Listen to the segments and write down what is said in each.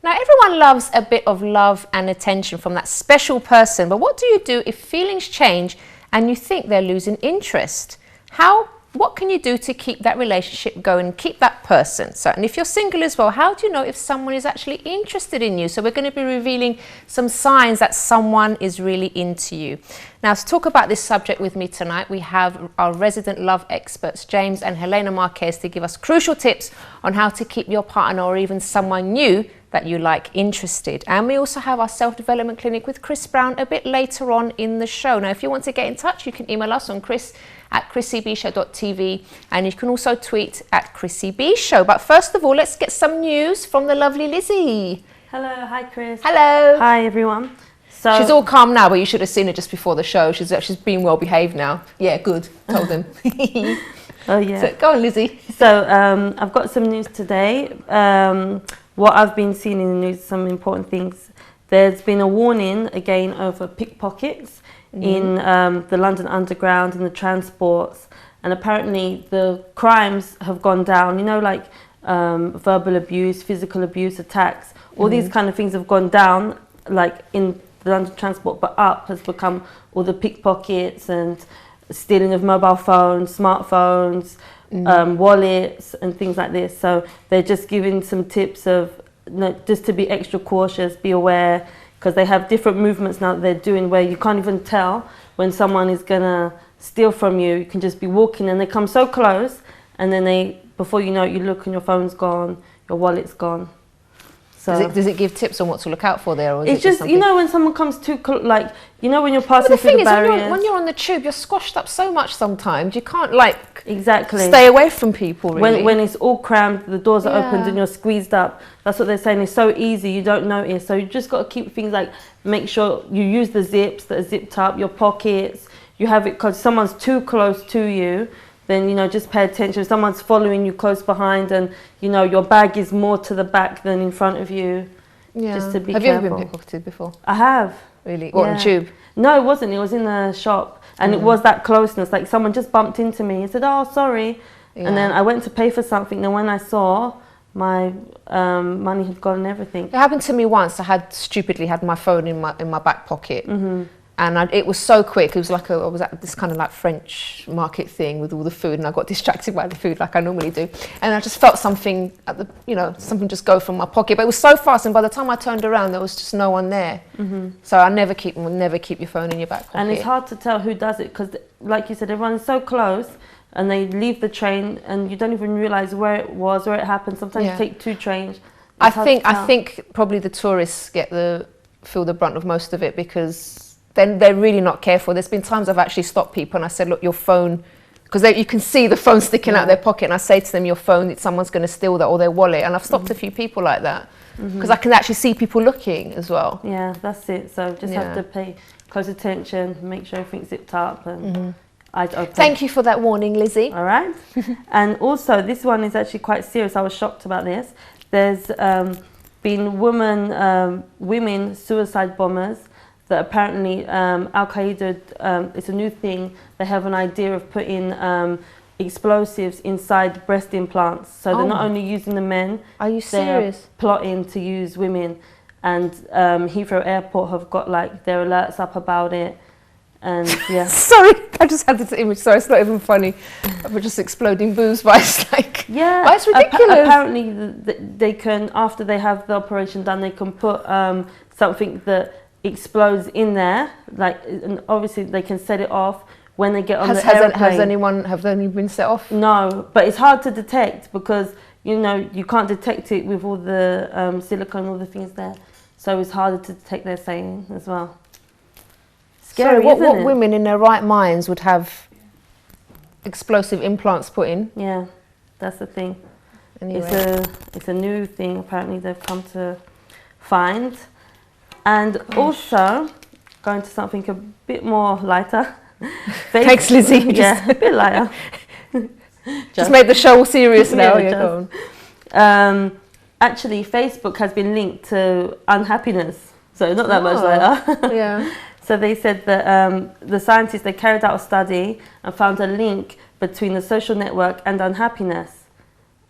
Now, everyone loves a bit of love and attention from that special person, but what do you do if feelings change and you think they're losing interest? What can you do to keep that relationship going, keep that person? So, and if you're single as well, how do you know if someone is actually interested in you? So we're going to be revealing some signs that someone is really into you. Now, to talk about this subject with me tonight, we have our resident love experts, James and Helena Marques, to give us crucial tips on how to keep your partner or even someone new that you like interested. And we also have our self-development clinic with Chris Brown a bit later on in the show. Now, if you want to get in touch, you can email us on chris@chrissybshow.tv, and you can also tweet at Chrissy B Show. But first of all, let's get some news from the lovely Lizzie. Hello, hi Chris. Hello. Hi everyone. So she's all calm now, but you should have seen her just before the show. She's been well behaved now. Yeah, good. Told them. Oh yeah. So, go on, Lizzie. So I've got some news today. What I've been seeing in the news, some important things. There's been a warning again over pickpockets in the London Underground and the transports, and apparently the crimes have gone down. You know, like verbal abuse, physical abuse, attacks, all these kind of things have gone down, like in the London transport, but up has become all the pickpockets and stealing of mobile phones, smartphones, wallets and things like this. So they're just giving some tips of just to be extra cautious, be aware, because they have different movements now that they're doing where you can't even tell when someone is gonna steal from you. You can just be walking and they come so close, and then before you know it, you look and your phone's gone, your wallet's gone. So does it give tips on what to look out for there? Or is it's just you know, when someone comes too close, like, you know, when you're passing through the barriers. Is, when you're on the tube, you're squashed up so much sometimes. You can't, like, exactly stay away from people, really. When it's all crammed, the doors are opened and you're squeezed up. That's what they're saying. It's so easy, you don't notice. So you just got to keep things like, make sure you use the zips that are zipped up, your pockets. You have it because someone's too close to you. Then, you know, just pay attention. If someone's following you close behind and, you know, your bag is more to the back than in front of you. Yeah. Just to be Have careful. you ever been pickpocketed before? I have. Really? What, on the tube? No, it wasn't. It was in the shop. And it was that closeness. Like, someone just bumped into me and said, oh, sorry. Yeah. And then I went to pay for something. And when I saw, my money had gone and everything. It happened to me once. I had stupidly had my phone in my back pocket. And it was so quick. It was like I was at this kind of like French market thing with all the food, and I got distracted by the food like I normally do. And I just felt something something just go from my pocket. But it was so fast, and by the time I turned around, there was just no one there. So I never keep your phone in your back pocket. And it's hard to tell who does it because, like you said, everyone's so close, and they leave the train, and you don't even realise where it was, where it happened. Sometimes you take 2 trains. I think probably the tourists feel the brunt of most of it, because then they're really not careful. There's been times I've actually stopped people and I said, look, your phone, because you can see the phone sticking out their pocket, and I say to them, your phone, someone's going to steal that, or their wallet. And I've stopped a few people like that because I can actually see people looking as well. Yeah, that's it. So just have to pay close attention, make sure everything's zipped up and eyes open. Thank you for that warning, Lizzie. All right. And also, this one is actually quite serious. I was shocked about this. There's been women suicide bombers that apparently Al-Qaeda, it's a new thing, they have an idea of putting explosives inside breast implants. So they're not only using the men, are you serious? They're plotting to use women. And Heathrow Airport have got like their alerts up about it. And yeah. Sorry, I just had this image. Sorry, it's not even funny. We're just exploding boobs, but it's like, but it's ridiculous. Apparently they can, after they have the operation done, they can put something that explodes in there, like, and obviously they can set it off when they get on the airplane. Have any been set off? No, but it's hard to detect because, you know, you can't detect it with all the silicone, all the things there. So it's harder to detect, they're saying, as well. Scary, what women in their right minds would have explosive implants put in? Yeah, that's the thing. Anyway. It's a new thing apparently they've come to find. And also, going to something a bit more lighter. Thanks, Lizzie. Yeah, a bit lighter. Just made the show all serious now. Go on. Actually, Facebook has been linked to unhappiness. So not that much lighter. Yeah. So they said that the scientists, they carried out a study and found a link between the social network and unhappiness.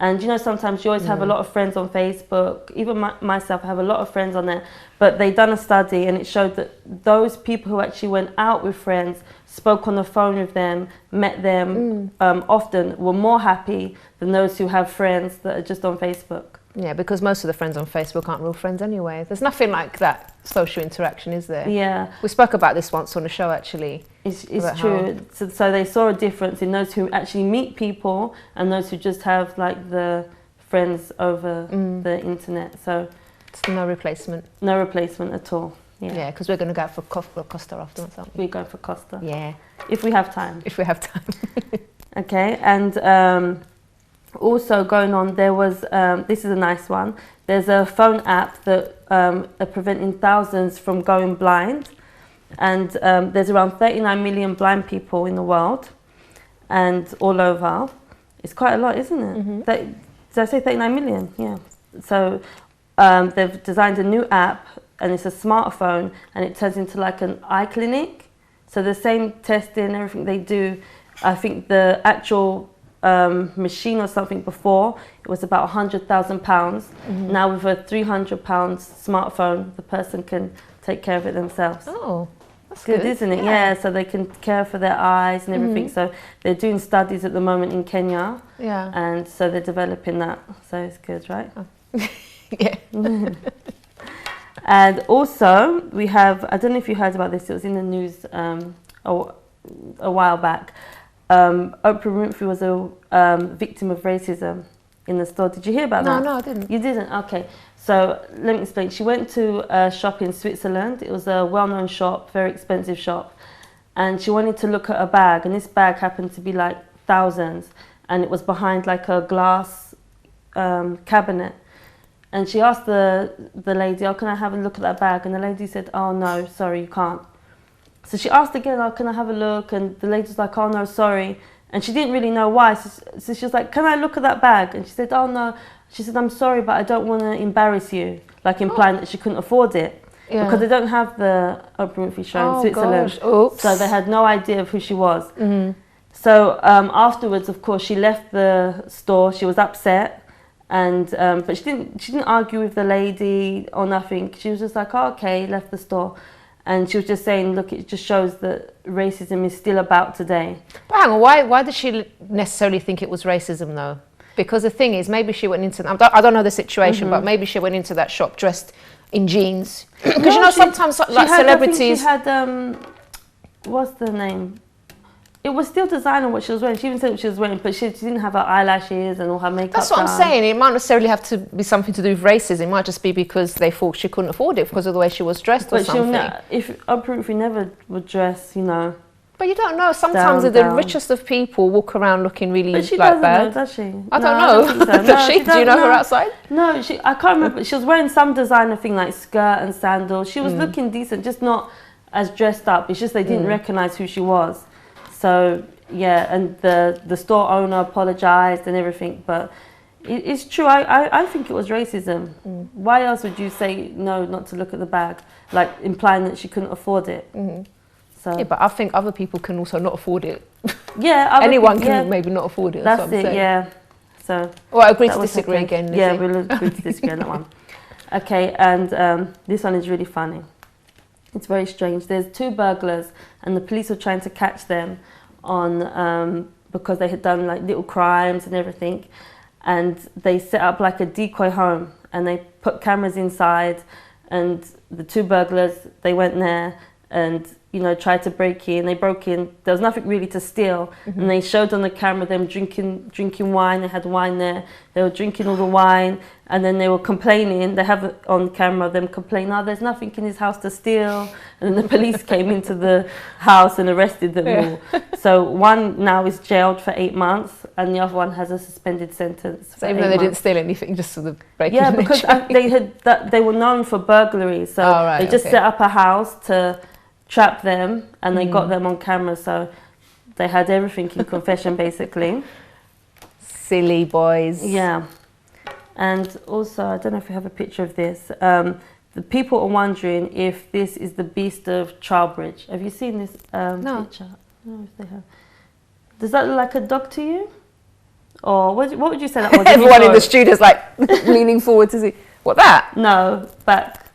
And you know, sometimes you always have a lot of friends on Facebook. Even myself, I have a lot of friends on there. But they done a study and it showed that those people who actually went out with friends, spoke on the phone with them, met them often, were more happy than those who have friends that are just on Facebook. Yeah, because most of the friends on Facebook aren't real friends anyway. There's nothing like that social interaction, is there? Yeah. We spoke about this once on the show, actually. It's true. So they saw a difference in those who actually meet people and those who just have like the friends over the internet. So it's no replacement. No replacement at all. Yeah, because we're going to go for Costa afterwards, aren't we? We're going for Costa. Yeah. If we have time. If we have time. Okay, and also going on, there was, this is a nice one. There's a phone app that are preventing thousands from going blind. And there's around 39 million blind people in the world and all over. It's quite a lot, isn't it? Did I say 39 million? Yeah. So they've designed a new app and it's a smartphone and it turns into like an eye clinic. So the same testing, everything they do, I think the actual machine or something before, it was about £100,000. Now with a £300 smartphone, the person can take care of it themselves. Oh, that's good, isn't it? Yeah, so they can care for their eyes and everything. So they're doing studies at the moment in Kenya. Yeah. And so they're developing that. So it's good, right? Oh. Yeah. And also we have, I don't know if you heard about this, it was in the news a while back. Oprah Winfrey was a victim of racism in the store. Did you hear about that? No, I didn't. You didn't? Okay. So let me explain. She went to a shop in Switzerland. It was a well-known shop, very expensive shop. And she wanted to look at a bag. And this bag happened to be like thousands. And it was behind like a glass cabinet. And she asked the lady, oh, can I have a look at that bag? And the lady said, oh, no, sorry, you can't. So she asked again, oh, can I have a look? And the lady was like, oh, no, sorry. And she didn't really know why. So she was like, can I look at that bag? And she said, oh, no. She said, I'm sorry, but I don't want to embarrass you. Like implying that she couldn't afford it. Yeah. Because they don't have the Oprah Winfrey Show in Switzerland. So they had no idea of who she was. So afterwards, of course, she left the store. She was upset. And but she didn't argue with the lady or nothing. She was just like, oh, okay, left the store. And she was just saying, look, it just shows that racism is still about today. But hang on, why did she necessarily think it was racism, though? Because the thing is, maybe she went into, I don't know the situation, but maybe she went into that shop dressed in jeans. Because you know, sometimes like celebrities... I think she had, what's the name? It was still designer what she was wearing. She even said what she was wearing, but she didn't have her eyelashes and all her makeup. That's what I'm saying. It might necessarily have to be something to do with racism. It might just be because they thought she couldn't afford it because of the way she was dressed or something. If Oprah Winfrey never would dress, you know. But you don't know. Sometimes the richest of people walk around looking really but she like doesn't bad. Know, does she? I don't know. So. Does she? Do you know her outside? No, I can't remember. She was wearing some designer thing like skirt and sandals. She was looking decent, just not as dressed up. It's just they didn't recognise who she was. So yeah, and the store owner apologised and everything. But it's true. I think it was racism. Why else would you say no, not to look at the bag, like implying that she couldn't afford it? So. Yeah, but I think other people can also not afford it. Yeah, anyone can maybe not afford it. That's it. Yeah. So. Well, I agree to disagree again. Lizzie. Yeah, we'll agree to disagree on that one. Okay, and this one is really funny. It's very strange. There's two burglars, and the police were trying to catch them on because they had done like little crimes and everything, and they set up like a decoy home, and they put cameras inside, and the two burglars, they went there and, you know, tried to break in. They broke in. There was nothing really to steal. And they showed on the camera them drinking wine. They had wine there. They were drinking all the wine. And then they were complaining. They have it on camera, them complaining, oh, there's nothing in his house to steal. And then the police came into the house and arrested them all. So one now is jailed for 8 months and the other one has a suspended sentence. So even though they didn't steal anything, just sort of breaking in. Yeah, because they were known for burglary. So they just set up a house to trap them, and they got them on camera, so they had everything in confession basically. Silly boys. Yeah. And also, I don't know if you have a picture of this. The people are wondering if this is the Beast of Trowbridge. Have you seen this no. picture? No, if they have. Does that look like a dog to you? Or what would you say that was? Everyone in the studio is like leaning forward to see. What, that? No, back.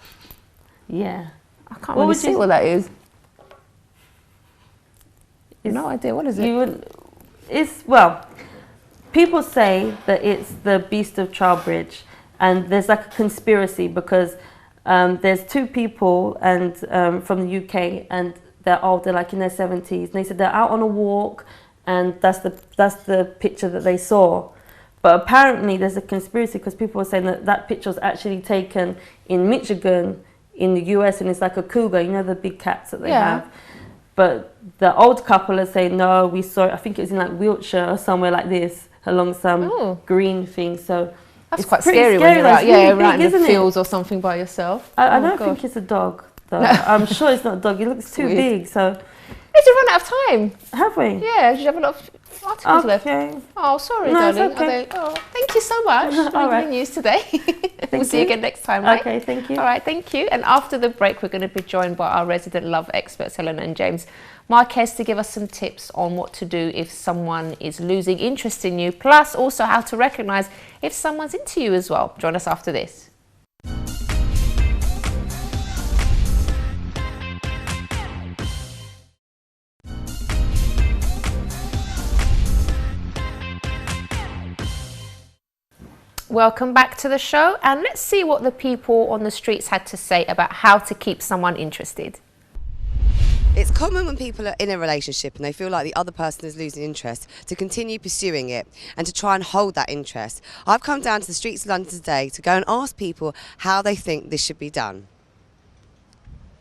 Yeah. I can't really see what that is. No idea. What is it? Well, people say that it's the Beast of Trowbridge, and there's like a conspiracy because there's two people and from the UK, and they're old. They're like in their 70s, and they said they're out on a walk, and that's the picture that they saw. But apparently there's a conspiracy because people were saying that picture was actually taken in Michigan in the US, and it's like a cougar, you know, the big cats that they have. But the old couple are saying, no, we saw it, I think it was in like Wiltshire or somewhere like this, along some green thing. So that's quite scary when you're out, right in the fields or something by yourself. I don't think it's a dog, though. No. I'm sure it's not a dog. It looks too big, so... We need to run out of time. Have we? Yeah, did you have a lot of articles left? Oh, sorry, darling. Okay. Thank you so much for giving news today. We'll see you again next time, right? Okay, thank you. All right, thank you. And after the break, we're going to be joined by our resident love experts, Helena and James Marques, to give us some tips on what to do if someone is losing interest in you, plus also how to recognise if someone's into you as well. Join us after this. Welcome back to the show, and let's see what the people on the streets had to say about how to keep someone interested. It's common when people are in a relationship and they feel like the other person is losing interest to continue pursuing it and to try and hold that interest. I've come down to the streets of London today to go and ask people how they think this should be done.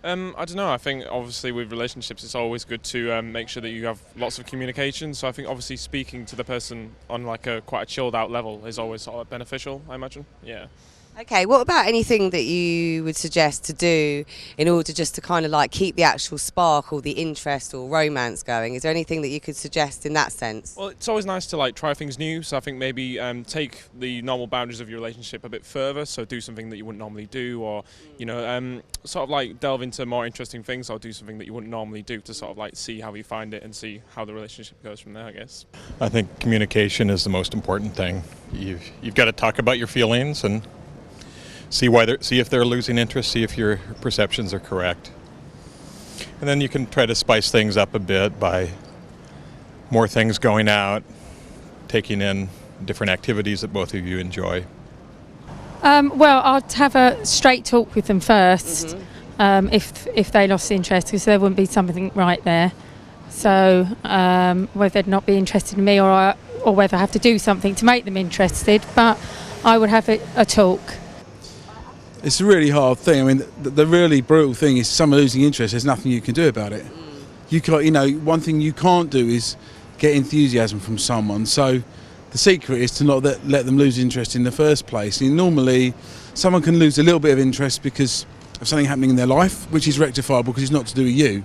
I don't know. I think obviously with relationships it's always good to make sure that you have lots of communication. So I think obviously speaking to the person on like quite a chilled out level is always sort of beneficial, I imagine. Yeah. Okay, what about anything that you would suggest to do in order just to kind of like keep the actual spark or the interest or romance going? Is there anything that you could suggest in that sense? Well, it's always nice to like try things new. So I think maybe take the normal boundaries of your relationship a bit further. So do something that you wouldn't normally do, or you know, sort of like delve into more interesting things, or do something that you wouldn't normally do to sort of like see how you find it and see how the relationship goes from there, I guess. I think communication is the most important thing. You've got to talk about your feelings and see if they're losing interest, see if your perceptions are correct. And then you can try to spice things up a bit by more things going out, taking in different activities that both of you enjoy. Well, I'd have a straight talk with them first, if they lost interest, because there wouldn't be something right there. So whether they'd not be interested in me or whether I have to do something to make them interested, but I would have a talk. It's a really hard thing. I mean, the really brutal thing is someone losing interest, there's nothing you can do about it. You can't, you know, one thing you can't do is get enthusiasm from someone. So the secret is to not let them lose interest in the first place. And normally, someone can lose a little bit of interest because of something happening in their life, which is rectifiable because it's not to do with you.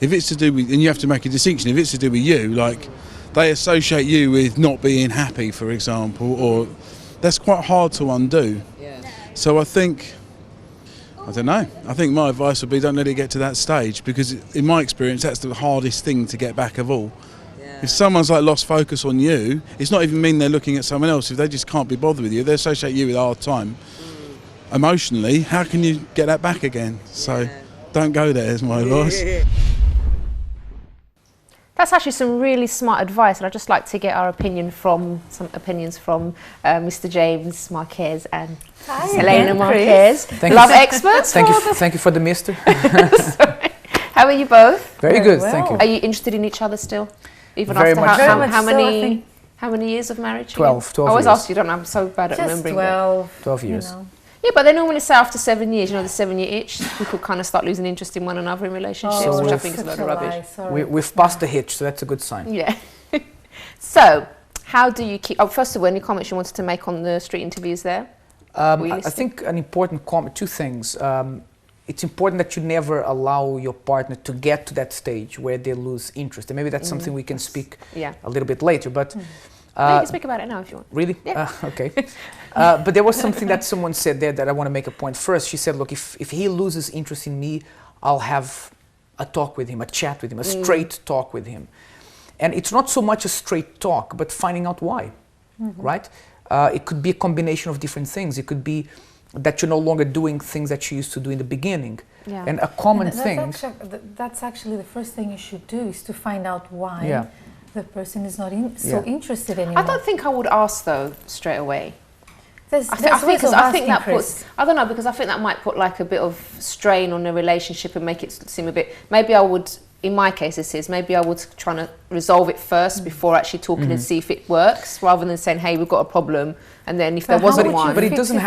If it's to do with, and you have to make a distinction, if it's to do with you, like they associate you with not being happy, for example, or that's quite hard to undo. So I don't know, I think my advice would be don't let it get to that stage, because in my experience that's the hardest thing to get back of all. If someone's like lost focus on you, it's not even mean they're looking at someone else. If they just can't be bothered with you, they associate you with a hard time. Emotionally, how can you get that back again? So don't go there is my advice. That's actually some really smart advice, and I'd just like to get our opinions from Mr. James Marques and Helena Marques, love experts. Thank you for the mister. How are you both? Very good, thank you. Are you interested in each other still? Even Very after much so. how many years of marriage? 12 I always years. ask you, don't I? I'm so bad at remembering. 12 years. You know. Yeah, but they normally say after 7 years, you know, the 7-year itch, people kind of start losing interest in one another in relationships, which I think is a load of rubbish. We've passed the hitch, so that's a good sign. Yeah. So, how do you keep... Oh, first of all, any comments you wanted to make on the street interviews there? I think an important comment, two things. It's important that you never allow your partner to get to that stage where they lose interest. And maybe that's something we can speak a little bit later, but... No, you can speak about it now if you want. Really? Yeah. Okay. But there was something that someone said there that I want to make a point first. She said, look, if he loses interest in me, I'll have a talk with him, a chat with him, a straight talk with him. And it's not so much a straight talk, but finding out why. right? It could be a combination of different things. It could be that you're no longer doing things that you used to do in the beginning. Yeah. And a common And thing. that's actually the first thing you should do, is to find out why the person is not interested anymore. I don't think I would ask though straight away. I think that might put like a bit of strain on the relationship and make it seem a bit. Maybe I would, in my case, maybe I would try to resolve it first before actually talking and see if it works, rather than saying, "Hey, we've got a problem," and then if there wasn't one. But it doesn't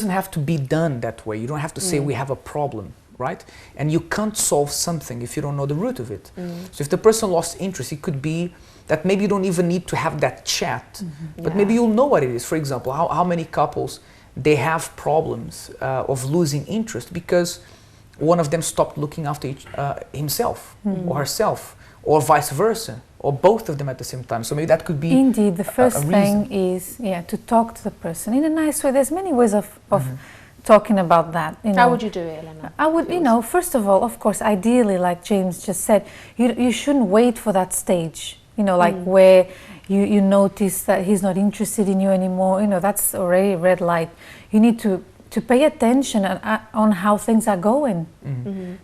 have to be done that way. You don't have to say we have a problem, right? And you can't solve something if you don't know the root of it. So if the person lost interest, it could be that maybe you don't even need to have that chat, but maybe you'll know what it is. For example, how many couples, they have problems of losing interest because one of them stopped looking after himself or herself, or vice versa, or both of them at the same time. So maybe that could be indeed the first thing is to talk to the person in a nice way. There's many ways of talking about that. How would you do it, Helena? I would, first of all, of course, ideally, like James just said, you shouldn't wait for that stage. Where you notice that he's not interested in you anymore. That's already a red light. You need to pay attention on how things are going.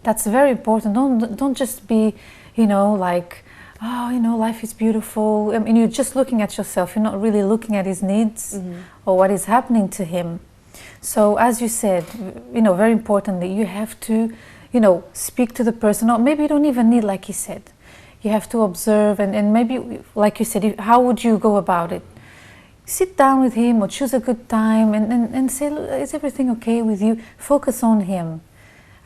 That's very important. Don't just be, life is beautiful. I mean, you're just looking at yourself. You're not really looking at his needs or what is happening to him. So, as you said, very importantly, you have to, speak to the person. Or maybe you don't even need, like he said. You have to observe, and maybe, like you said, how would you go about it? Sit down with him or choose a good time and say, is everything okay with you? Focus on him.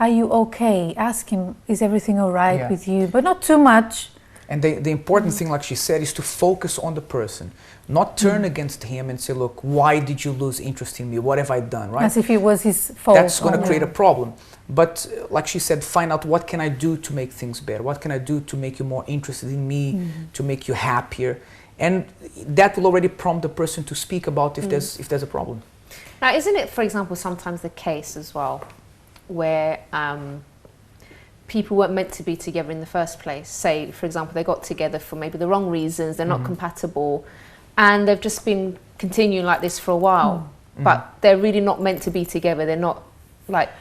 Are you okay? Ask him, is everything all right with you? But not too much. And the important thing, like she said, is to focus on the person, not turn against him and say, look, why did you lose interest in me? What have I done, right? As if it was his fault. That's going to create a problem. But like she said, find out what can I do to make things better? What can I do to make you more interested in me, to make you happier? And that will already prompt the person to speak about if there's a problem. Now, isn't it, for example, sometimes the case as well, where people weren't meant to be together in the first place? Say, for example, they got together for maybe the wrong reasons, they're not compatible, and they've just been continuing like this for a while, but they're really not meant to be together. They're not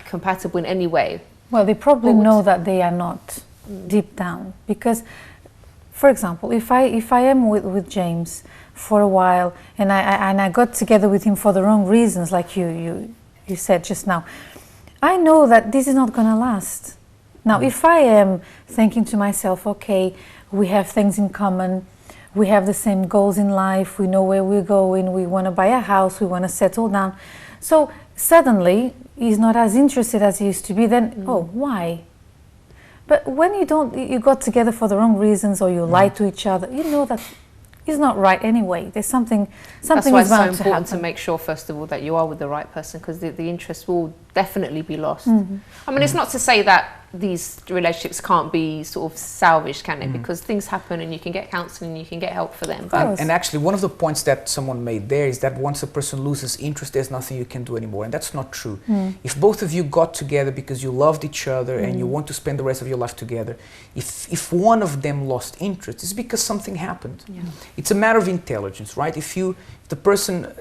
compatible in any way. Well, they probably know that they are not deep down, because, for example, if I am with James for a while and I got together with him for the wrong reasons, like you said just now, I know that this is not going to last. Now, if I am thinking to myself, okay, we have things in common, we have the same goals in life, we know where we're going, we want to buy a house, we want to settle down, so suddenly he's not as interested as he used to be, then why? But when you got together for the wrong reasons, or you lie to each other, you know that it's not right anyway. There's something That's why is it's so bound to important happen. to make sure, first of all, that you are with the right person, because the interest will definitely be lost. I mean, it's not to say that these relationships can't be sort of salvaged, can it? Because things happen and you can get counselling and you can get help for them. And actually, one of the points that someone made there is that once a person loses interest, there's nothing you can do anymore. And that's not true. If both of you got together because you loved each other and you want to spend the rest of your life together, if one of them lost interest, it's because something happened. It's a matter of intelligence, right? If the person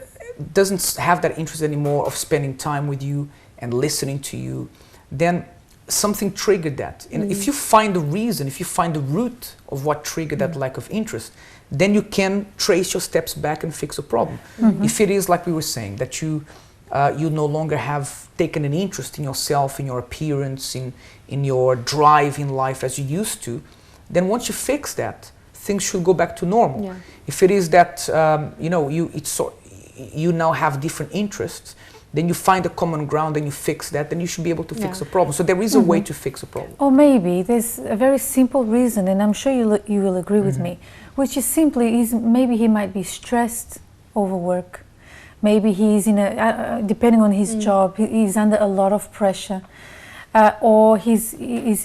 doesn't have that interest anymore of spending time with you and listening to you, then something triggered that. And if you find the reason, if you find the root of what triggered that lack of interest, then you can trace your steps back and fix a problem. If it is like we were saying, that you no longer have taken an interest in yourself, in your appearance, in your drive in life as you used to, then once you fix that, things should go back to normal. If it is that you now have different interests, then you find a common ground and you fix that, then you should be able to fix a problem. So there is a way to fix a problem. Or maybe there's a very simple reason, and I'm sure you will agree with me, which is simply maybe he might be stressed over work. Maybe he's depending on his job, he's under a lot of pressure, or he's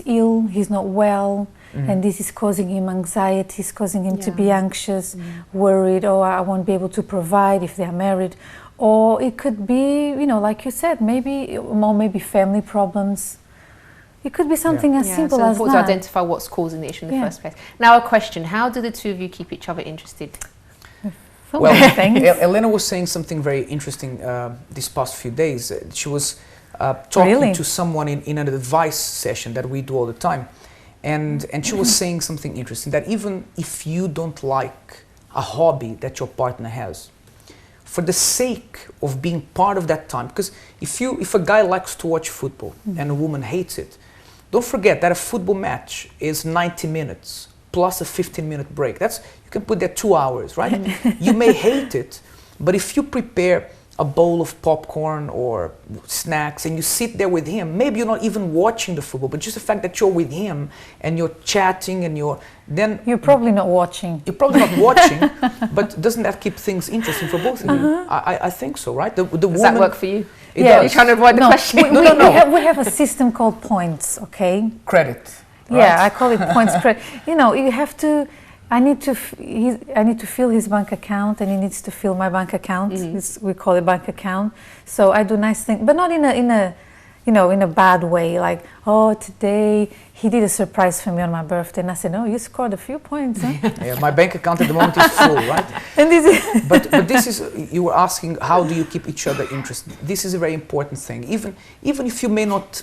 ill, he's not well, and this is causing him anxiety, it's causing him to be anxious, worried, or I won't be able to provide if they're married. Or it could be, like you said, maybe family problems. It could be something as simple as that. It's important to identify what's causing the issue in the first place. Now, a question: how do the two of you keep each other interested? So well, many things. Helena was saying something very interesting these past few days. She was talking to someone in an advice session that we do all the time. And she was saying something interesting, that even if you don't like a hobby that your partner has, for the sake of being part of that time, because if a guy likes to watch football and a woman hates it, don't forget that a football match is 90 minutes plus a 15-minute break. You can put that 2 hours, right? You may hate it, but if you prepare a bowl of popcorn or snacks and you sit there with him, maybe you're not even watching the football, but just the fact that you're with him and you're chatting and then you're probably not watching. You're probably not watching, but doesn't that keep things interesting for both of you? I think so, right? Does that work for you? It does. You're trying to avoid the question. We have a system called points, okay? Credit. Right? Yeah, I call it points credit. You know, you have to. I need to fill his bank account, and he needs to fill my bank account. We call it bank account. So I do nice things, but not in a bad way. Like, oh, today he did a surprise for me on my birthday, and I said, no, you scored a few points. Huh? Yeah, my bank account at the moment is full, right? And this is but this is, you were asking, how do you keep each other interested? This is a very important thing. Even if you may not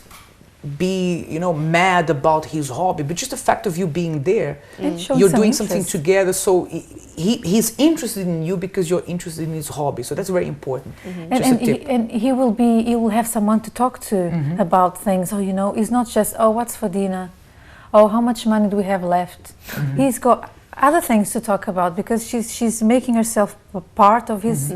be mad about his hobby, but just the fact of you being there, you're doing something together, so he's interested in you because you're interested in his hobby, so that's very important. And he will have someone to talk to about things. Oh, it's not just, oh, what's for dinner, oh, how much money do we have left. He's got other things to talk about because she's making herself a part of his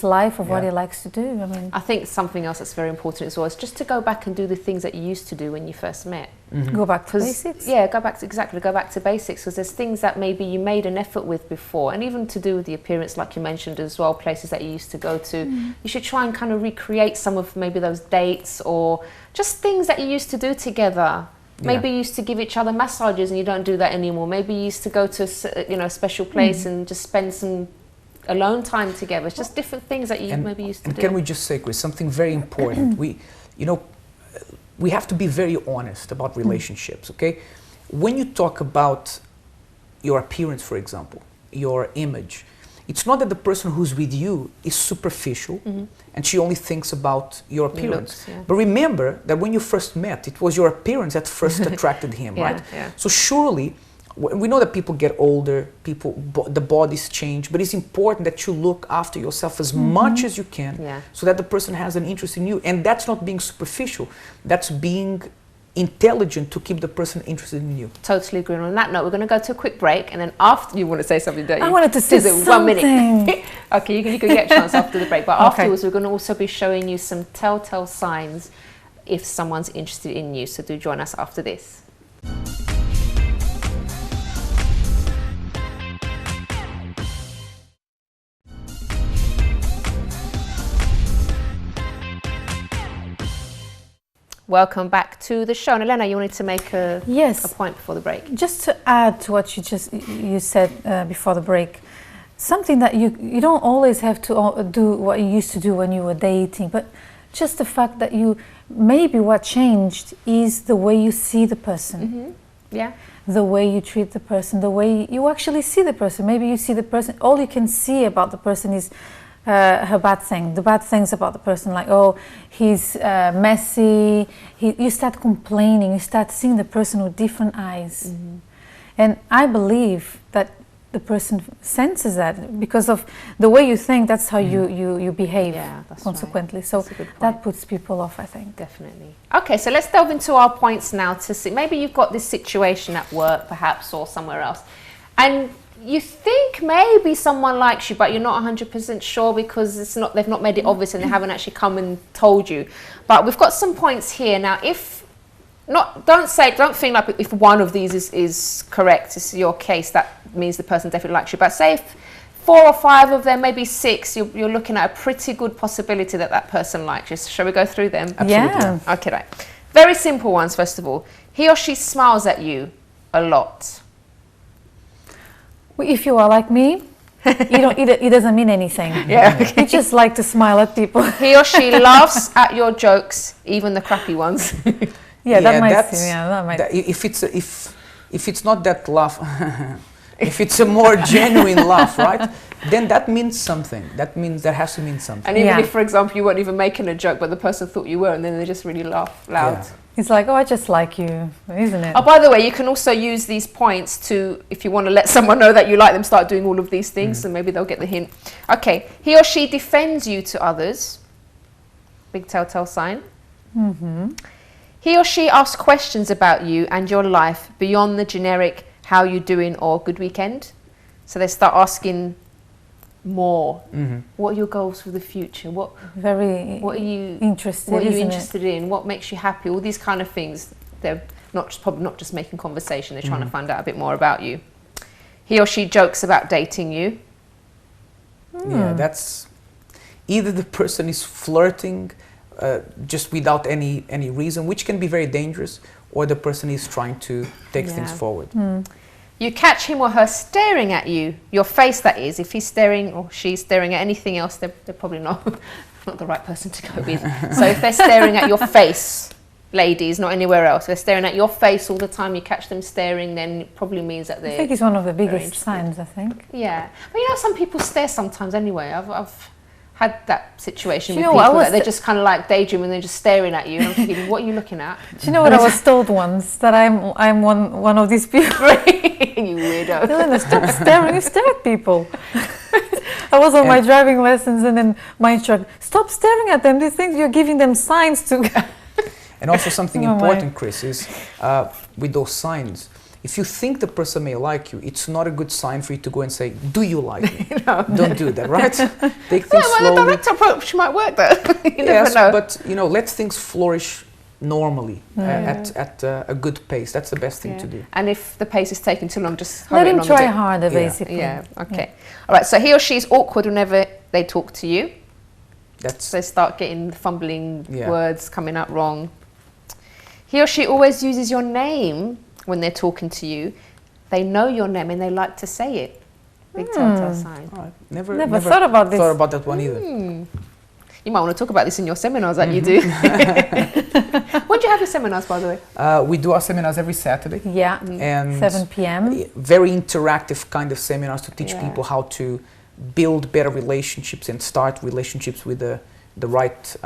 life, of what he likes to do. I mean, I think something else that's very important as well is just to go back and do the things that you used to do when you first met. Go back to basics. Yeah, go back to basics, because there's things that maybe you made an effort with before, and even to do with the appearance, like you mentioned as well, places that you used to go to. You should try and kind of recreate some of maybe those dates or just things that you used to do together. Maybe you used to give each other massages and you don't do that anymore. Maybe you used to go to a special place and just spend some alone time together. It's just different things that you maybe used to do. Can we just say, Chris, something very important? We have to be very honest about relationships, okay? When you talk about your appearance, for example, your image, it's not that the person who's with you is superficial and she only thinks about your appearance. But remember that when you first met, it was your appearance that first attracted him, right? Yeah. So surely, we know that people get older, the bodies change, but it's important that you look after yourself as much as you can so that the person has an interest in you. And that's not being superficial, that's being intelligent to keep the person interested in you. Totally agree. On that note, we're going to go to a quick break, and then after, you want to say something, don't you? I wanted to say something. 1 minute. Okay, you can get a chance after the break, but afterwards we're going to also be showing you some telltale signs if someone's interested in you, so do join us after this. Welcome back to the show. And Helena, you wanted to make a point before the break. Just to add to what you said before the break, something that you don't always have to do what you used to do when you were dating, but just the fact that maybe what changed is the way you see the person. Yeah. The way you treat the person, the way you actually see the person. Maybe you see the person, all you can see about the person is the bad things about the person, like, oh, he's messy. You start complaining, you start seeing the person with different eyes. And I believe that the person senses that because of the way you think, that's how you behave consequently. Right. So that puts people off, I think. Definitely. Okay, so let's delve into our points now to see, maybe you've got this situation at work perhaps or somewhere else, and you think maybe someone likes you, but you're not 100% sure because they've not made it obvious and they haven't actually come and told you. But we've got some points here. Now, don't think like if one of these is correct, it's your case, that means the person definitely likes you. But say if 4 or 5 of them, maybe 6, you're looking at a pretty good possibility that person likes you. So shall we go through them? Absolutely. Yeah. Okay, right. Very simple ones, first of all. He or she smiles at you a lot. If you are like me, it doesn't mean anything. Yeah, okay. You just like to smile at people. He or she laughs at your jokes, even the crappy ones. That might. If it's not that laugh, if it's a more genuine laugh, right, then that means something. That means that has to mean something. And even if, for example, you weren't even making a joke, but the person thought you were, and then they just really laugh loud. Yeah. It's like, oh, I just like you, isn't it? Oh, by the way, you can also use these points to, if you want to let someone know that you like them, start doing all of these things, and maybe they'll get the hint. Okay, he or she defends you to others. Big telltale sign. He or she asks questions about you and your life beyond the generic how you doing or good weekend. So they start asking more. What are your goals for the future? What are you interested in? What makes you happy? All these kind of things. They're probably not just making conversation. They're trying to find out a bit more about you. He or she jokes about dating you. Yeah, that's either the person is flirting just without any reason, which can be very dangerous, or the person is trying to take things forward. You catch him or her staring at you, your face that is. If he's staring or she's staring at anything else, they're probably not the right person to go with. So if they're staring at your face, ladies, not anywhere else, they're staring at your face all the time, you catch them staring, then it probably means that they're... I think it's one of the biggest signs, I think. Yeah. But you know, some people stare sometimes anyway. I've had that situation with you know people that they're just kind of like daydreaming and they're just staring at you, and I'm thinking, what are you looking at? Do you know what I was told once? That I'm one of these people. You weirdo. Helena, stop staring. You stare at people. I was on my driving lessons, and then my instructor, stop staring at them. These things, you're giving them signs to... And also something important, Chris, is with those signs, if you think the person may like you, it's not a good sign for you to go and say, do you like me? No. Don't do that, right? Take things slowly. The direct approach might work though. You never know. But let things flourish normally at a good pace. That's the best thing to do. And if the pace is taking too long, just let him try harder, basically. Yeah, okay. All right, so he or she's awkward whenever they talk to you. They start getting fumbling words coming out wrong. He or she always uses your name when they're talking to you. They know your name and they like to say it. Big telltale sign. All right. Never thought about this. Thought about that one either. You might want to talk about this in your seminars that you do. When do you have your seminars, by the way? We do our seminars every Saturday. Yeah, and 7 p.m. Very interactive kind of seminars to teach people how to build better relationships and start relationships with the right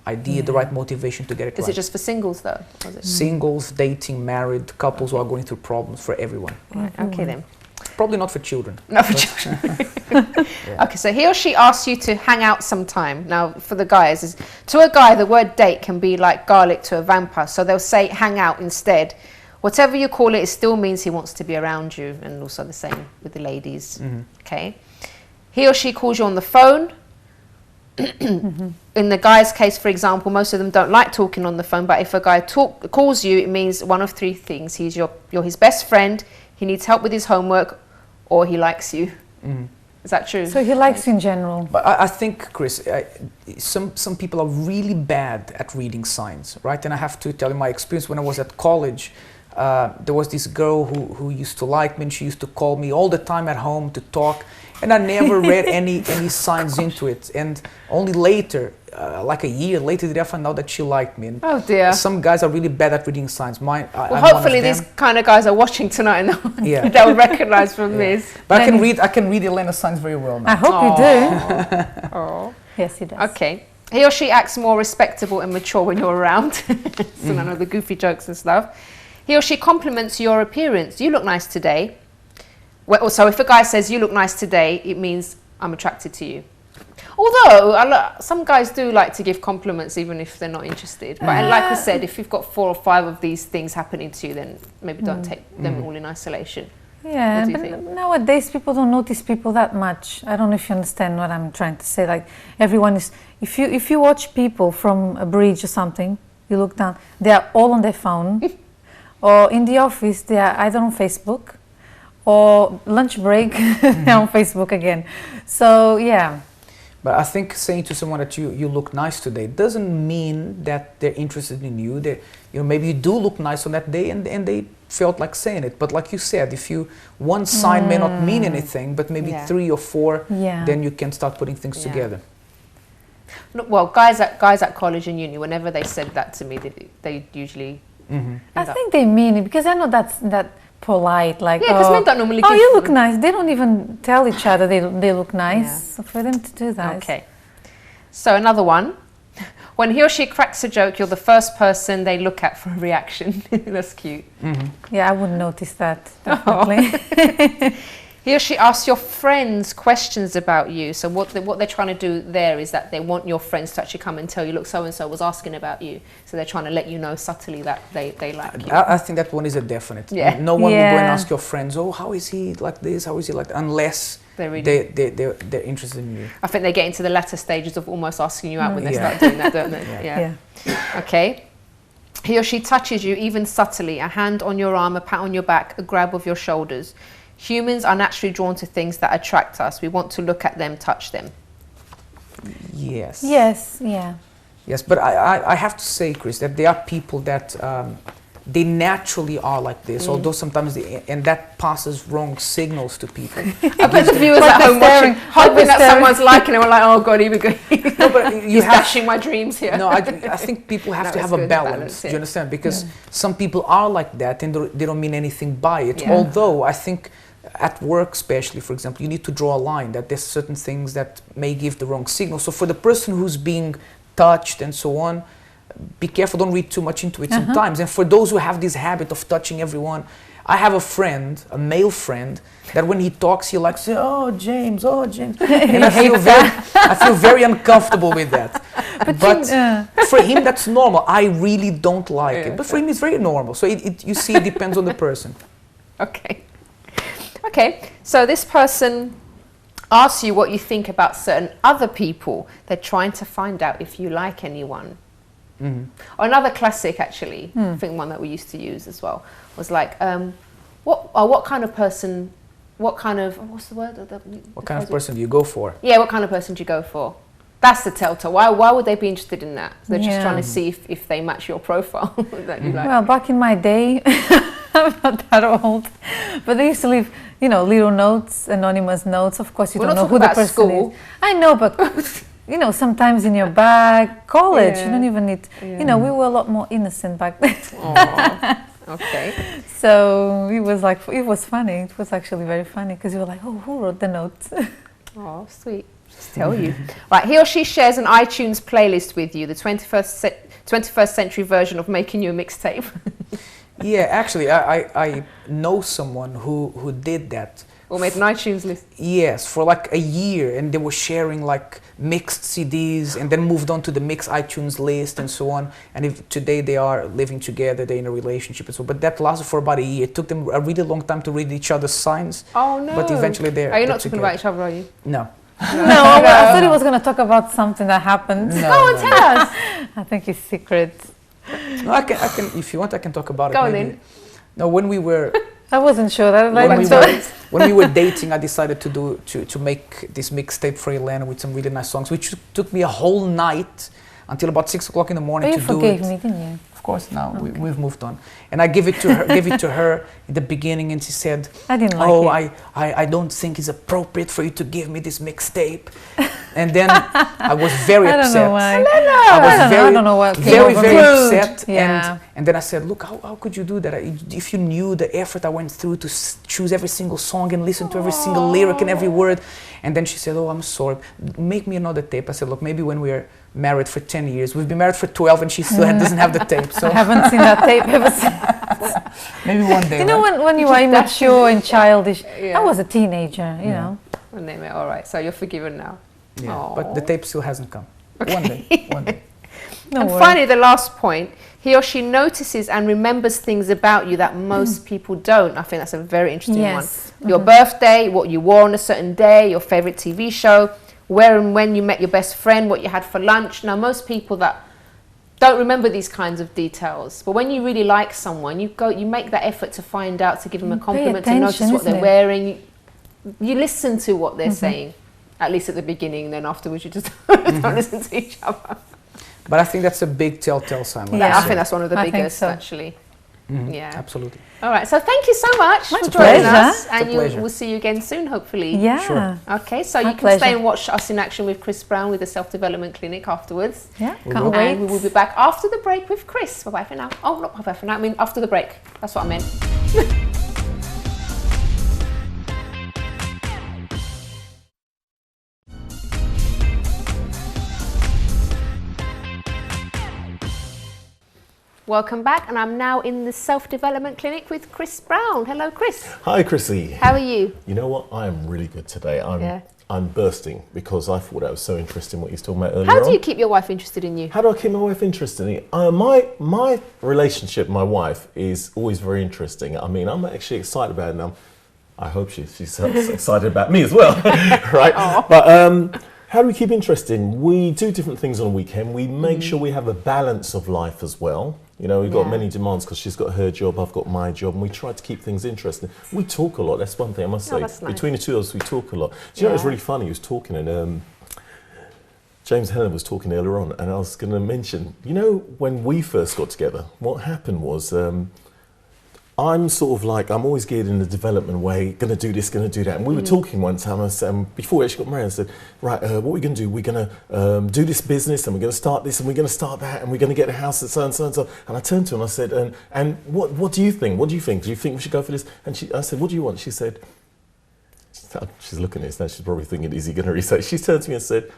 idea, the right motivation to get it right. Is it just for singles though? Singles, dating, married, couples who are going through problems, for everyone. Right, okay then. Probably not for children. Not for children. Okay, so he or she asks you to hang out sometime. Now, for the guys, to a guy, the word date can be like garlic to a vampire. So they'll say hang out instead. Whatever you call it, it still means he wants to be around you, and also the same with the ladies. Okay. He or she calls you on the phone. In the guy's case, for example, most of them don't like talking on the phone, but if a guy calls you, it means one of three things. You're his best friend, he needs help with his homework, or he likes you. Is that true? So he likes you in general. But I think, Chris, some people are really bad at reading signs, right? And I have to tell you my experience when I was at college. There was this girl who used to like me, and she used to call me all the time at home to talk. And I never read any signs into it. And only later, like a year later, did I find out that she liked me. And oh dear. Some guys are really bad at reading signs. Hopefully these kind of guys are watching tonight and they'll recognize from this. But I can read Helena's signs very well now. I hope you do. Oh. Yes, he does. Okay. He or she acts more respectable and mature when you're around. So none of the goofy jokes and stuff. He or she compliments your appearance. You look nice today. Well, so if a guy says you look nice today, it means I'm attracted to you. Although some guys do like to give compliments even if they're not interested. But like we said, if you've got 4 or 5 of these things happening to you, then maybe don't take them all in isolation. Yeah, but nowadays people don't notice people that much. I don't know if you understand what I'm trying to say. Like everyone is, if you watch people from a bridge or something, you look down, they are all on their phone, or in the office they are either on Facebook, or lunch break on Facebook again. So yeah. But I think saying to someone that you look nice today doesn't mean that they're interested in you. That maybe you do look nice on that day, and they felt like saying it. But like you said, if one sign may not mean anything, but maybe 3 or 4, then you can start putting things together. Well, guys at college and uni, whenever they said that to me, they usually. I think they mean it, because I know that polite, like, Yeah, because men don't normally oh, give you look nice. They don't even tell each other they look nice. So for them to do that. Okay. So another one. When he or she cracks a joke, you're the first person they look at for a reaction. That's cute. Yeah, I wouldn't notice that, definitely. He or she asks your friends questions about you. So what they're trying to do there is that they want your friends to actually come and tell you, look, so-and-so was asking about you. So they're trying to let you know subtly that they like you. I think that one is a definite. Yeah. No one will go and ask your friends, oh, how is he like this? How is he like that? Unless they're interested in you. I think they get into the latter stages of almost asking you out when they start doing that, don't they? Yeah. Okay. He or she touches you even subtly, a hand on your arm, a pat on your back, a grab of your shoulders. Humans are naturally drawn to things that attract us. We want to look at them, touch them. Yes. Yes, yeah. Yes, but I have to say, Chris, that there are people that they naturally are like this, although sometimes and that passes wrong signals to people. I bet the viewers at home watching, hoping that someone's liking it, we're like, oh God, here we go. No, but He's dashing my dreams here. No, I think people have to have a balance. Do you understand? Because some people are like that and they don't mean anything by it. Yeah. Although I think at work especially, for example, you need to draw a line that there's certain things that may give the wrong signal. So for the person who's being touched and so on, be careful, don't read too much into it sometimes. And for those who have this habit of touching everyone, I have a friend, a male friend, that when he talks, he likes, oh, James. And I feel very uncomfortable with that. But for him, that's normal. I really don't like it. But for him, it's very normal. So you see, it depends on the person. Okay, so this person asks you what you think about certain other people. They're trying to find out if you like anyone. Or another classic, actually, I think one that we used to use as well, was like, what kind of person, what's the word? What kind of person do you go for? Yeah, what kind of person do you go for? That's the telltale. Why would they be interested in that? So they're just trying to see if they match your profile that you like. Well, back in my day, I'm not that old, but they used to leave, little notes, anonymous notes. Of course, you don't know who the person is. I know, but sometimes in your bag, college, you don't even need. We were a lot more innocent back then. Okay. So it was funny. It was actually very funny because you were like, oh, who wrote the notes? Oh, sweet. Just tell you. Right, he or she shares an iTunes playlist with you, the 21st century version of making you a mixtape. Yeah, actually, I know someone who did that. Or made an iTunes list. Yes, for like a year, and they were sharing like mixed CDs, and then moved on to the mixed iTunes list and so on. And if today they are living together, they're in a relationship and so. But that lasted for about a year. It took them a really long time to read each other's signs. Oh no! But eventually they're. Are you not talking about each other? Are you? No. No, I thought he was going to talk about something that happened. No, go and tell us. I think it's secret. No, I can. If you want, I can talk about it. Go then. No, when we were. I wasn't sure that. When we were dating, I decided to make this mixtape for Helena with some really nice songs, which took me a whole night until about 6 o'clock in the morning to do it. You forgave me, didn't you? Of course, now we've moved on. And I gave it to her in the beginning, and she said, I didn't like it. I don't think it's appropriate for you to give me this mixtape. And then I was very upset. I don't know why. I don't know what very upset. Yeah. And then I said, look, how could you do that? If you knew the effort I went through to choose every single song and listen to every single lyric and every word. And then she said, oh, I'm sorry. Make me another tape. I said, look, maybe when we're married for 10 years. We've been married for 12 and she still doesn't have the tape. So I haven't seen that tape ever since. Maybe one day. You know, when you are immature and childish. I was a teenager, you know. All right, so you're forgiven now. Yeah, but the tape still hasn't come. Okay. One day. And finally, the last point, he or she notices and remembers things about you that most people don't. I think that's a very interesting one. Your birthday, what you wore on a certain day, your favorite TV show, where and when you met your best friend, what you had for lunch. Now, most people that don't remember these kinds of details, but when you really like someone, you make that effort to find out, to give them a compliment, to notice what they're wearing. You listen to what they're saying, at least at the beginning, then afterwards you just don't listen to each other. But I think that's a big telltale sign. I think that's one of the biggest, actually. Yeah, absolutely. All right, so thank you so much for joining pleasure. us, and we'll see you again soon, hopefully. Yeah. Sure. Okay, so you can stay and watch us in action with Chris Brown with the Self-Development Clinic afterwards. Yeah, can't wait. And we will be back after the break with Chris. Bye-bye for now. Oh, not bye-bye for now. I mean, after the break. That's what I meant. Welcome back, and I'm now in the self-development clinic with Chris Brown. Hello, Chris. Hi, Chrissy. How are you? You know what? I am really good today. I'm bursting because I thought that was so interesting what you were talking about earlier. How do you keep your wife interested in you? How do I keep my wife interested in me? My relationship with my wife is always very interesting. I mean, I'm actually excited about it, and I hope she's excited about me as well, right? Aww. But how do we keep interesting? We do different things on a weekend. We make sure we have a balance of life as well. You know, we've got many demands because she's got her job, I've got my job, and we try to keep things interesting. We talk a lot, that's one thing I must say. That's nice. Between the two of us, we talk a lot. Do you know, it was really funny, he was talking, and James and Helena was talking earlier on, and I was going to mention, you know, when we first got together, what happened was, I'm sort of like, I'm always geared in the development way, going to do this, going to do that. And we were talking one time, I said, before we actually got married, I said, right, what are we going to do? We're going to do this business, and we're going to start this, and we're going to start that, and we're going to get a house and so and so and so. And I turned to her and I said, and what do you think? What do you think? Do you think we should go for this? And I said, what do you want? She said, she's looking at this now, she's probably thinking, is he going to research? She turned to me and said,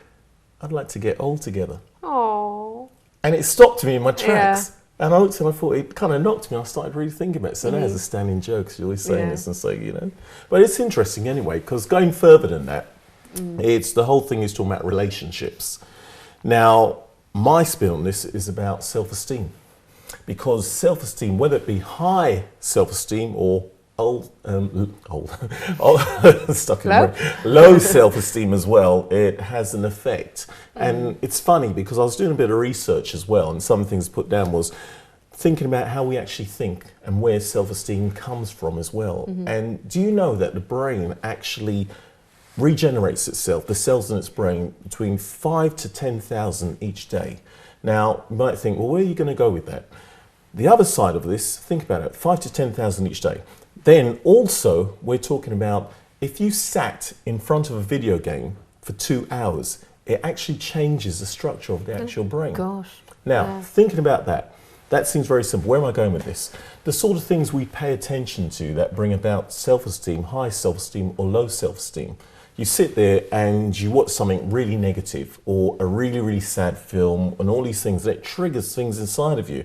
I'd like to get old together. Oh. And it stopped me in my tracks. Yeah. And I looked and I thought, it kind of knocked me. I started really thinking about it. So now as a standing joke, because you're always saying this and saying, you know. But it's interesting anyway, because going further than that, it's the whole thing is talking about relationships. Now, my spin on this is about self-esteem. Because self-esteem, whether it be high self-esteem or low self-esteem as well, it has an effect. And it's funny because I was doing a bit of research as well, and some things put down was thinking about how we actually think and where self-esteem comes from as well. And do you know that the brain actually regenerates itself, the cells in its brain, between 5 to 10,000 each day? Now, you might think, well, where are you going to go with that? The other side of this, think about it, 5 to 10,000 each day. Then also, we're talking about if you sat in front of a video game for 2 hours, it actually changes the structure of the actual brain. Gosh. Now, thinking about that seems very simple. Where am I going with this? The sort of things we pay attention to that bring about self-esteem, high self-esteem or low self-esteem. You sit there and you watch something really negative or a really, really sad film and all these things, that triggers things inside of you.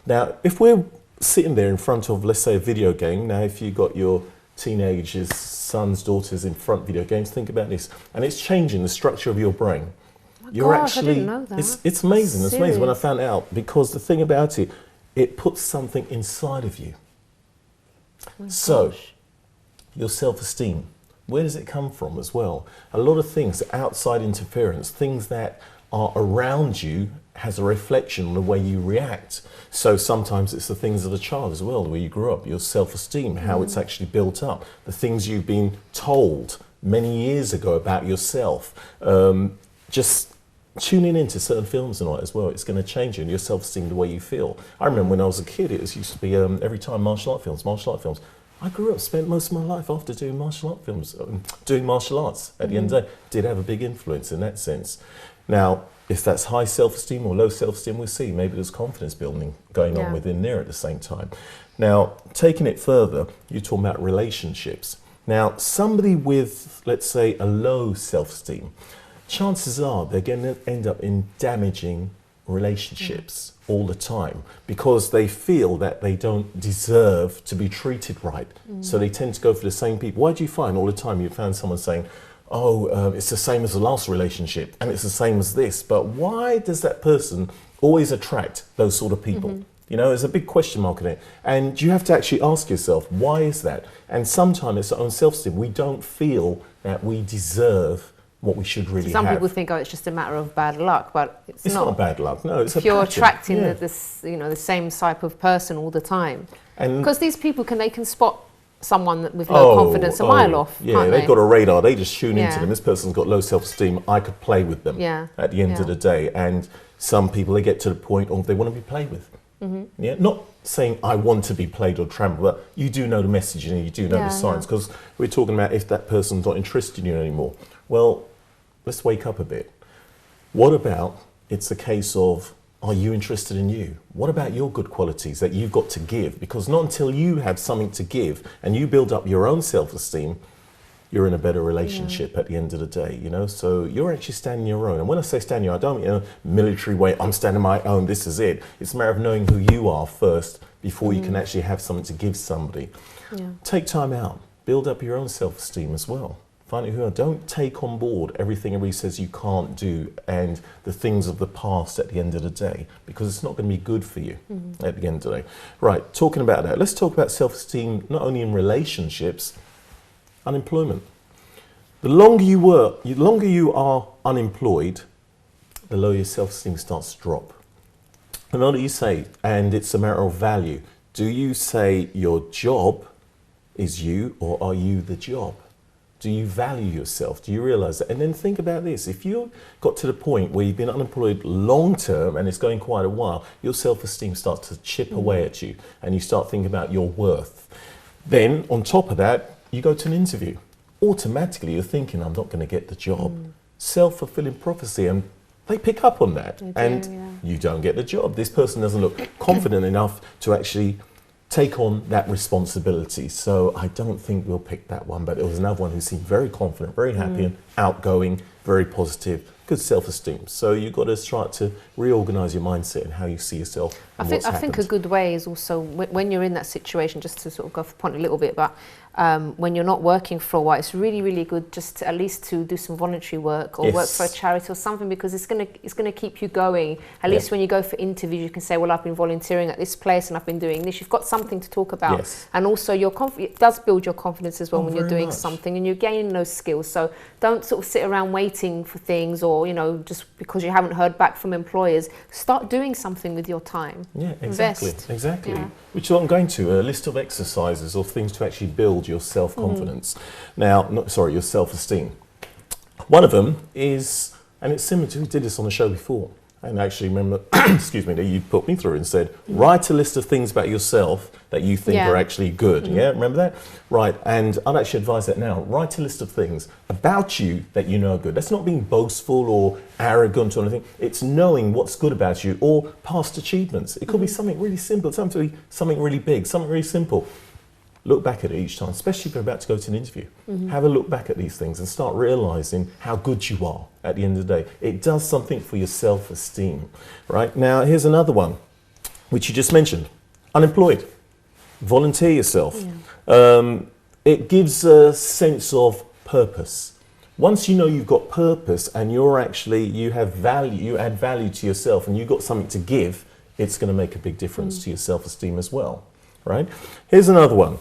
Now, if we're sitting there in front of, let's say, a video game. Now, if you've got your teenagers, sons, daughters in front of video games, think about this. And it's changing the structure of your brain. You're actually, I didn't know that. It's amazing. It's amazing when I found out, because the thing about it, it puts something inside of you. So, your self-esteem, where does it come from as well? A lot of things, outside interference, things that are around you has a reflection on the way you react. So sometimes it's the things of the child as well, the way you grew up, your self-esteem, how it's actually built up, the things you've been told many years ago about yourself. Just tuning into certain films and all that as well, it's going to change you and your self-esteem, the way you feel. I remember when I was a kid, it used to be every time martial art films. I grew up, spent most of my life after doing martial art films, doing martial arts at the end of the day. Did have a big influence in that sense. Now, if that's high self-esteem or low self-esteem, we'll see. Maybe there's confidence building going on within there at the same time. Now, taking it further, you're talking about relationships. Now, somebody with, let's say, a low self-esteem, chances are they're going to end up in damaging relationships all the time because they feel that they don't deserve to be treated right. So they tend to go for the same people. Why do you find all the time you found someone saying, oh, it's the same as the last relationship and it's the same as this? But why does that person always attract those sort of people? You know, there's a big question mark in it. And you have to actually ask yourself, why is that? And sometimes it's our own self-esteem. We don't feel that we deserve what we should really have. Some people think, oh, it's just a matter of bad luck, but it's not. It's not bad luck, no. It's if you're attracting the same type of person all the time. Because these people they can spot someone with low confidence a mile off, can't they've got a radar. They just tune into them. This person's got low self-esteem. I could play with them at the end of the day. And some people, they get to the point of they want to be played with. Yeah, not saying I want to be played or trampled, but you do know the message and you do know the signs, because we're talking about if that person's not interested in you anymore. Well, let's wake up a bit. What about it's a case of, are you interested in you? What about your good qualities that you've got to give? Because not until you have something to give and you build up your own self-esteem, you're in a better relationship at the end of the day, you know. So you're actually standing your own. And when I say standing your own, I don't mean in a military way, I'm standing my own, this is it. It's a matter of knowing who you are first before you can actually have something to give somebody. Take time out, build up your own self-esteem as well. Find out who you are. Don't take on board everything everybody says you can't do and the things of the past at the end of the day, because it's not going to be good for you at the end of the day. Right, talking about that, let's talk about self-esteem not only in relationships, unemployment. The longer you work, the longer you are unemployed, the lower your self-esteem starts to drop. And what do you say? And it's a matter of value. Do you say your job is you, or are you the job? Do you value yourself? Do you realize that? And then think about this. If you got to the point where you've been unemployed long term and it's going quite a while, your self-esteem starts to chip away at you and you start thinking about your worth. Then on top of that, you go to an interview. Automatically you're thinking, I'm not going to get the job. Self-fulfilling prophecy, and they pick up on that. You don't get the job. This person doesn't look confident enough to actually take on that responsibility. So I don't think we'll pick that one, but there was another one who seemed very confident, very happy and outgoing, very positive, good self-esteem. So you've got to try to reorganize your mindset and how you see yourself. I think a good way is also when you're in that situation, just to sort of go off the point a little bit, but when you're not working for a while, it's really, really good just to, at least to do some voluntary work or work for a charity or something, because it's gonna keep you going. At least when you go for interviews, you can say, well, I've been volunteering at this place and I've been doing this. You've got something to talk about. And also it does build your confidence as well when you're doing something and you're gaining those skills. So don't sort of sit around waiting for things, or, you know, just because you haven't heard back from employers. Start doing something with your time. Yeah, exactly. Exactly. Which is what I'm going to, a list of exercises or things to actually build your self-confidence. Now, your self-esteem. One of them is, and it's similar to, we did this on the show before, and I actually remember, excuse me, that you put me through and said, write a list of things about yourself that you think are actually good. Yeah, remember that? Right, and I'd actually advise that now. Write a list of things about you that you know are good. That's not being boastful or arrogant or anything. It's knowing what's good about you or past achievements. It could be something really simple, something really big, something really simple. Look back at it each time, especially if you're about to go to an interview. Have a look back at these things and start realizing how good you are at the end of the day. It does something for your self-esteem, right? Now, here's another one, which you just mentioned. Unemployed. Volunteer yourself. It gives a sense of purpose. Once you know you've got purpose and you have value, you add value to yourself and you've got something to give, it's going to make a big difference to your self-esteem as well, right? Here's another one.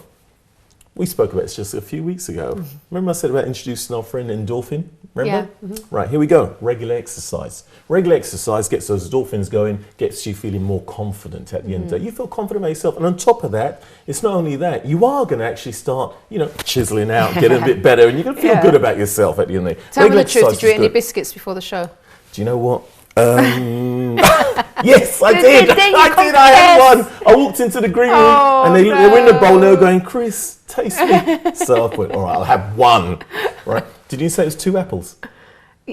We spoke about this just a few weeks ago. Remember I said about introducing our friend endorphin? Remember? Right, here we go. Regular exercise. Regular exercise gets those endorphins going, gets you feeling more confident at the end of the day. You feel confident about yourself. And on top of that, it's not only that, you are going to actually start, chiseling out, getting a bit better, and you're going to feel good about yourself at the end of the day. Tell me the truth, did you eat any biscuits before the show? Do you know what? Yes, I did. I had one. I walked into the green room and they were in the bowl and they were going, Chris, taste me. So I put, all right, I'll have one. Right? Did you say it was 2 apples?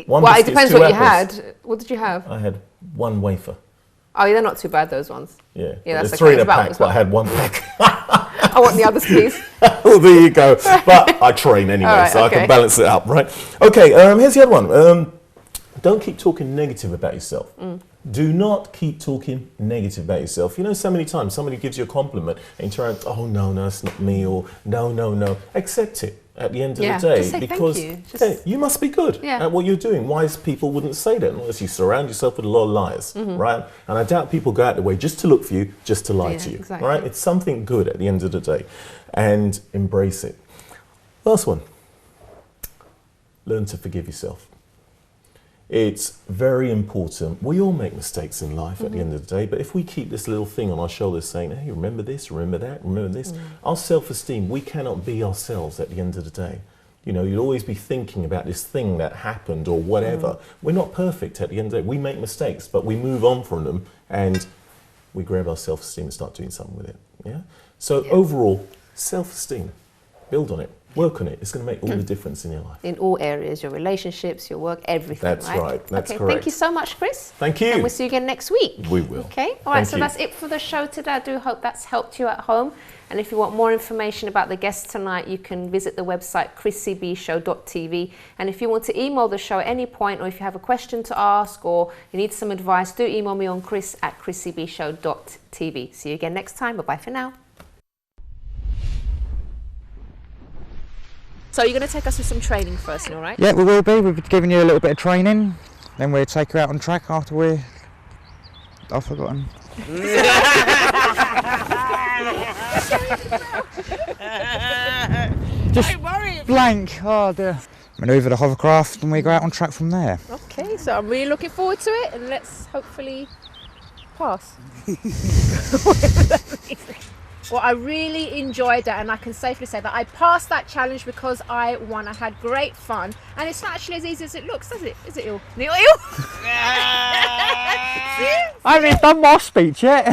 Well, it depends what you had. What did you have? I had 1 wafer. Oh, yeah, they're not too bad, those ones. Yeah, that's there's 3 in a pack, but I had 1 pack. I want the others, please. Well, there you go. But I train anyway, so I can balance it up, right? Okay, here's the other one. Don't keep talking negative about yourself. Do not keep talking negative about yourself. You know, so many times somebody gives you a compliment and you turn around, oh, no, it's not me, or no. Accept it at the end of the day, just say because you must be good at what you're doing. Wise people wouldn't say that unless you surround yourself with a lot of liars, right? And I doubt people go out their way just to look for you, just to lie to you, right? It's something good at the end of the day, and embrace it. Last one, learn to forgive yourself. It's very important. We all make mistakes in life at the end of the day, but if we keep this little thing on our shoulders saying, hey, remember this, remember that, remember this, our self-esteem, we cannot be ourselves at the end of the day. You know, you'll always be thinking about this thing that happened or whatever. We're not perfect at the end of the day. We make mistakes, but we move on from them and we grab our self-esteem and start doing something with it. Yeah. So overall, self-esteem, build on it. work on it. It's going to make all the difference in your life. In all areas, your relationships, your work, everything. That's right. That's correct. Thank you so much, Chris. Thank you. And we'll see you again next week. We will. Okay. All right. So that's it for the show today. I do hope that's helped you at home. And if you want more information about the guests tonight, you can visit the website chrissybshow.tv. And if you want to email the show at any point, or if you have a question to ask, or you need some advice, do email me on chris@chrissybshow.tv. See you again next time. Bye-bye for now. So you're going to take us through some training first, all right? Yeah, we will be. We've given you a little bit of training. Then we'll take her out on track after we're... I've forgotten. Just blank. Oh dear. Manoeuvre the hovercraft and we go out on track from there. Okay, so I'm really looking forward to it, and let's hopefully pass. Well, I really enjoyed that, and I can safely say that I passed that challenge because I won. I had great fun, and it's not actually as easy as it looks, is it? Is it, Il? Neil, Il? I haven't even done my speech yet.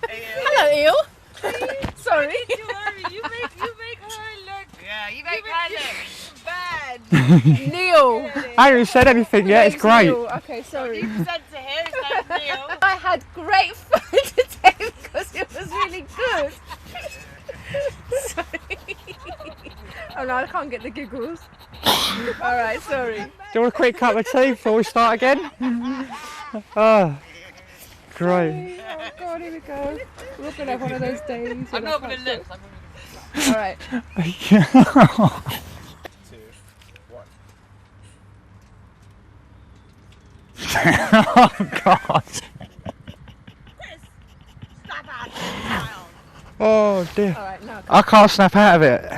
Hello, Il. Sorry. Don't worry, you make her look. Yeah, you make her look bad. Neil. I haven't even said anything yet. It's great. Neil. Okay, sorry. You said to him, it's like Neil. I had great fun today because it was really good. Sorry. Oh no, I can't get the giggles. All right, sorry. Do you want a quick cup of tea before we start again? Oh, great. Oh God, here we go. We're gonna have one of those days. I'm not gonna look. All right. Oh God. Oh dear. All right, now. I can't snap out of it.